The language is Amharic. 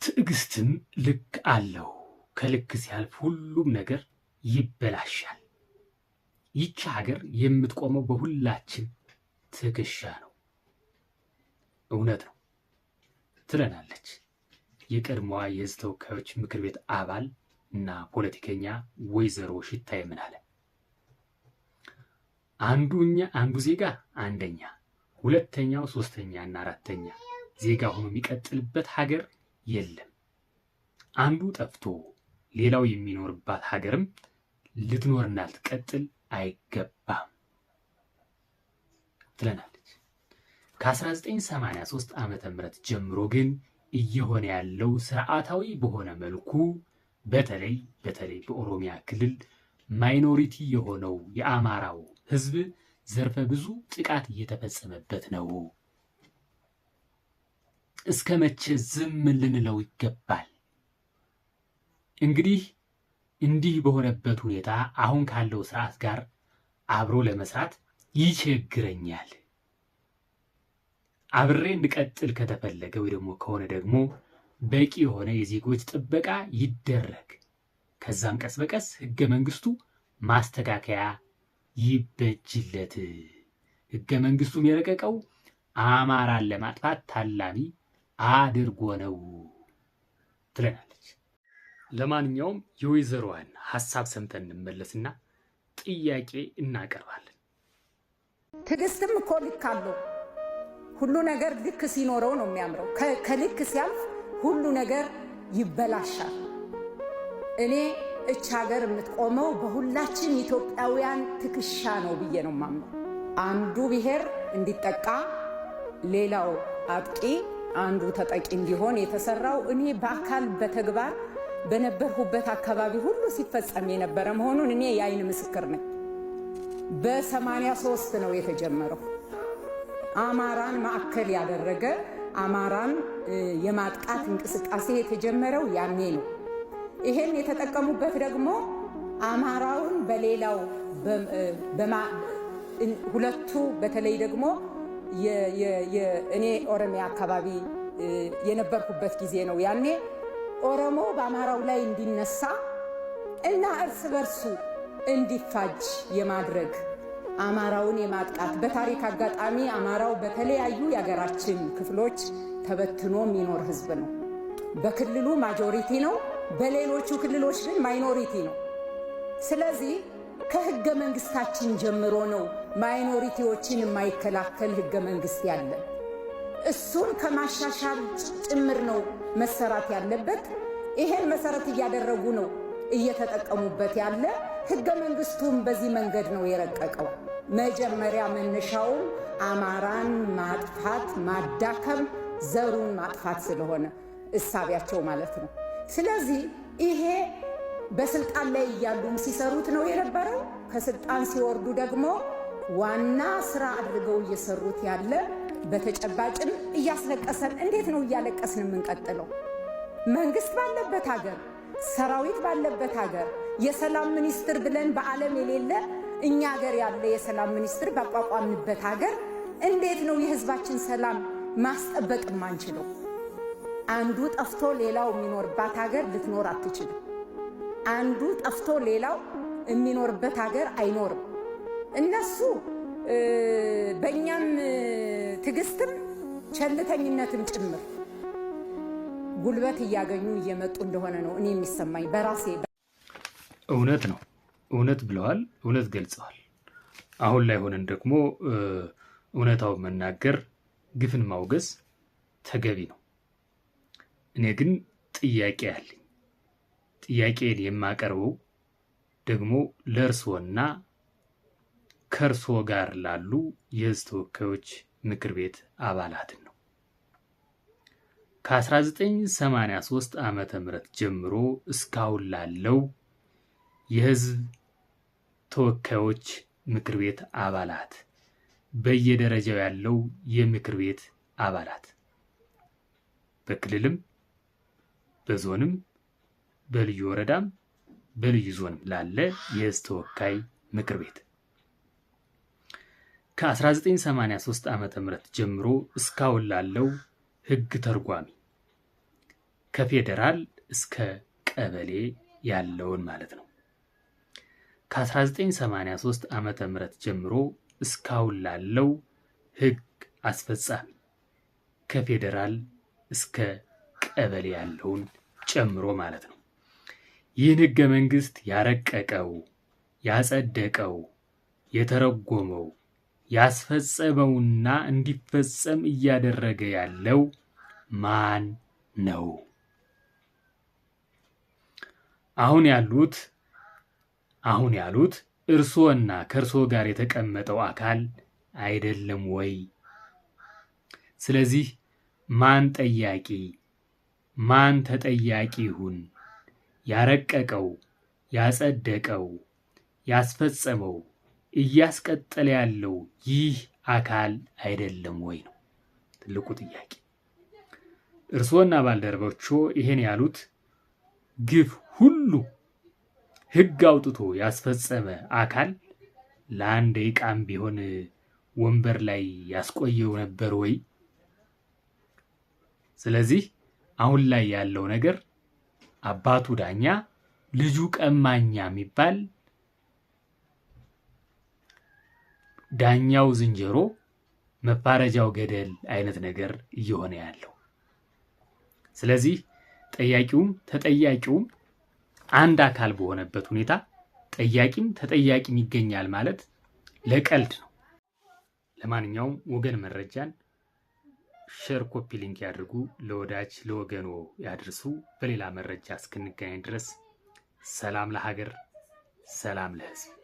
ትዕግስትም ልክ አለው። ከልክ ሲያልፍ ሁሉም ነገር ይበላሻል። ይቺ ሀገር የምትቆመው በሁላችን ትከሻ ነው። እውነት ነው ትለናለች የቀድሞዋ የሕዝብ ተወካዮች ምክር ቤት አባል እና ፖለቲከኛ ወይዘሮ ሽታዬ ምናለ። አንዱ ዜጋ አንደኛ፣ ሁለተኛው ሶስተኛ እና አራተኛ ዜጋ ሆኖ የሚቀጥልበት ሀገር የለም። አንዱ ጠፍቶ ሌላው የሚኖርባት ሀገርም ልትኖርና ልትቀጥል አይገባም ትለናለች። ከ1983 ዓመተ ምህረት ጀምሮ ግን እየሆነ ያለው ስርዓታዊ በሆነ መልኩ በተለይ በኦሮሚያ ክልል ማይኖሪቲ የሆነው የአማራው ህዝብ ዘርፈ ብዙ ጥቃት እየተፈጸመበት ነው። እስከ መቼ ዝም ልንለው ይገባል? እንግዲህ እንዲህ በሆነበት ሁኔታ አሁን ካለው ስርዓት ጋር አብሮ ለመስራት ይቸግረኛል። አብሬ እንድቀጥል ከተፈለገ ወይ ደግሞ ከሆነ ደግሞ በቂ የሆነ የዜጎች ጥበቃ ይደረግ። ከዛም ቀስ በቀስ ህገ መንግስቱ ማስተካከያ ይበጅለት። ህገ መንግስቱም የረቀቀው አማራን ለማጥፋት ታላሚ አድርጎ ነው ትለናለች። ለማንኛውም የወይዘሮዋን ሐሳብ ሰምተን እንመለስና ጥያቄ እናቀርባለን። ትዕግስትም እኮ ልክ አለው። ሁሉ ነገር ልክ ሲኖረው ነው የሚያምረው። ከልክ ሲያልፍ ሁሉ ነገር ይበላሻል። እኔ እች ሀገር የምትቆመው በሁላችን ኢትዮጵያውያን ትከሻ ነው ብዬ ነው የማምነው። አንዱ ብሔር እንዲጠቃ ሌላው አጥቂ አንዱ ተጠቂ እንዲሆን የተሰራው እኔ በአካል በተግባር በነበርሁበት አካባቢ ሁሉ ሲፈጸም የነበረ መሆኑን እኔ የአይን ምስክር ነኝ። በ83 ነው የተጀመረው። አማራን ማዕከል ያደረገ አማራን የማጥቃት እንቅስቃሴ የተጀመረው ያኔ ነው። ይሄን የተጠቀሙበት ደግሞ አማራውን በሌላው ሁለቱ በተለይ ደግሞ እኔ ኦሮሚያ አካባቢ የነበርኩበት ጊዜ ነው። ያኔ ኦሮሞ በአማራው ላይ እንዲነሳ እና እርስ በርሱ እንዲፋጅ የማድረግ አማራውን የማጥቃት በታሪክ አጋጣሚ አማራው በተለያዩ የሀገራችን ክፍሎች ተበትኖ የሚኖር ህዝብ ነው። በክልሉ ማጆሪቲ ነው፣ በሌሎቹ ክልሎች ግን ማይኖሪቲ ነው። ስለዚህ ከህገ መንግስታችን ጀምሮ ነው ማይኖሪቲዎችን የማይከላከል ህገ መንግስት ያለ። እሱን ከማሻሻል ጭምር ነው መሰራት ያለበት። ይሄን መሰረት እያደረጉ ነው እየተጠቀሙበት ያለ። ህገ መንግስቱም በዚህ መንገድ ነው የረቀቀው። መጀመሪያ መነሻውን አማራን ማጥፋት፣ ማዳከም፣ ዘሩን ማጥፋት ስለሆነ እሳቢያቸው ማለት ነው። ስለዚህ ይሄ በስልጣን ላይ እያሉም ሲሰሩት ነው የነበረው። ከስልጣን ሲወርዱ ደግሞ ዋና ስራ አድርገው እየሰሩት ያለ፣ በተጨባጭም እያስለቀሰን። እንዴት ነው እያለቀስን የምንቀጥለው? መንግስት ባለበት ሀገር፣ ሰራዊት ባለበት ሀገር የሰላም ሚኒስትር ብለን በዓለም የሌለ እኛ ሀገር ያለ የሰላም ሚኒስትር ባቋቋምንበት ሀገር እንዴት ነው የህዝባችን ሰላም ማስጠበቅ የማንችለው? አንዱ ጠፍቶ ሌላው የሚኖርባት ሀገር ልትኖር አትችልም። አንዱ ጠፍቶ ሌላው የሚኖርበት ሀገር አይኖርም። እነሱ በእኛም ትዕግስትም ቸልተኝነትም ጭምር ጉልበት እያገኙ እየመጡ እንደሆነ ነው እኔ የሚሰማኝ በራሴ። እውነት ነው፣ እውነት ብለዋል፣ እውነት ገልጸዋል። አሁን ላይ ሆነን ደግሞ እውነታው መናገር፣ ግፍን ማውገዝ ተገቢ ነው። እኔ ግን ጥያቄ አለኝ። ጥያቄን የማቀርበው ደግሞ ለእርስዎና ከእርስዎ ጋር ላሉ የሕዝብ ተወካዮች ምክር ቤት አባላትን ነው። ከ1983 ዓመተ ምህረት ጀምሮ እስካሁን ላለው የሕዝብ ተወካዮች ምክር ቤት አባላት፣ በየደረጃው ያለው የምክር ቤት አባላት፣ በክልልም በዞንም በልዩ ወረዳም በልዩ ዞንም ላለ የሕዝብ ተወካይ ምክር ቤት ከ1983 ዓመተ ምህረት ጀምሮ እስካሁን ላለው ህግ ተርጓሚ ከፌዴራል እስከ ቀበሌ ያለውን ማለት ነው። ከ1983 ዓመተ ምህረት ጀምሮ እስካሁን ላለው ህግ አስፈጻሚ ከፌዴራል እስከ ቀበሌ ያለውን ጨምሮ ማለት ነው። ይህን ህገ መንግስት ያረቀቀው፣ ያጸደቀው፣ የተረጎመው፣ ያስፈጸመውና እንዲፈጸም እያደረገ ያለው ማን ነው? አሁን ያሉት እርሶና ከእርሶ ጋር የተቀመጠው አካል አይደለም ወይ? ስለዚህ ማን ጠያቂ ማን ተጠያቂ ይሁን? ያረቀቀው፣ ያጸደቀው፣ ያስፈጸመው፣ እያስቀጠለ ያለው ይህ አካል አይደለም ወይ ነው ትልቁ ጥያቄ። እርሶና ባልደረቦቹ ይሄን ያሉት ግፍ ሁሉ ህግ አውጥቶ ያስፈጸመ አካል ለአንድ ደቂቃም ቢሆን ወንበር ላይ ያስቆየው ነበር ወይ? ስለዚህ አሁን ላይ ያለው ነገር አባቱ ዳኛ ልጁ ቀማኛ የሚባል ዳኛው ዝንጀሮ መፋረጃው ገደል አይነት ነገር እየሆነ ያለው። ስለዚህ ጠያቂውም ተጠያቂውም አንድ አካል በሆነበት ሁኔታ ጠያቂም ተጠያቂም ይገኛል ማለት ለቀልድ ነው። ለማንኛውም ወገን መረጃን ሼር፣ ኮፒ ሊንክ ያድርጉ፣ ለወዳጅ ለወገኖ ያድርሱ። በሌላ መረጃ እስክንገናኝ ድረስ ሰላም ለሀገር፣ ሰላም ለሕዝብ።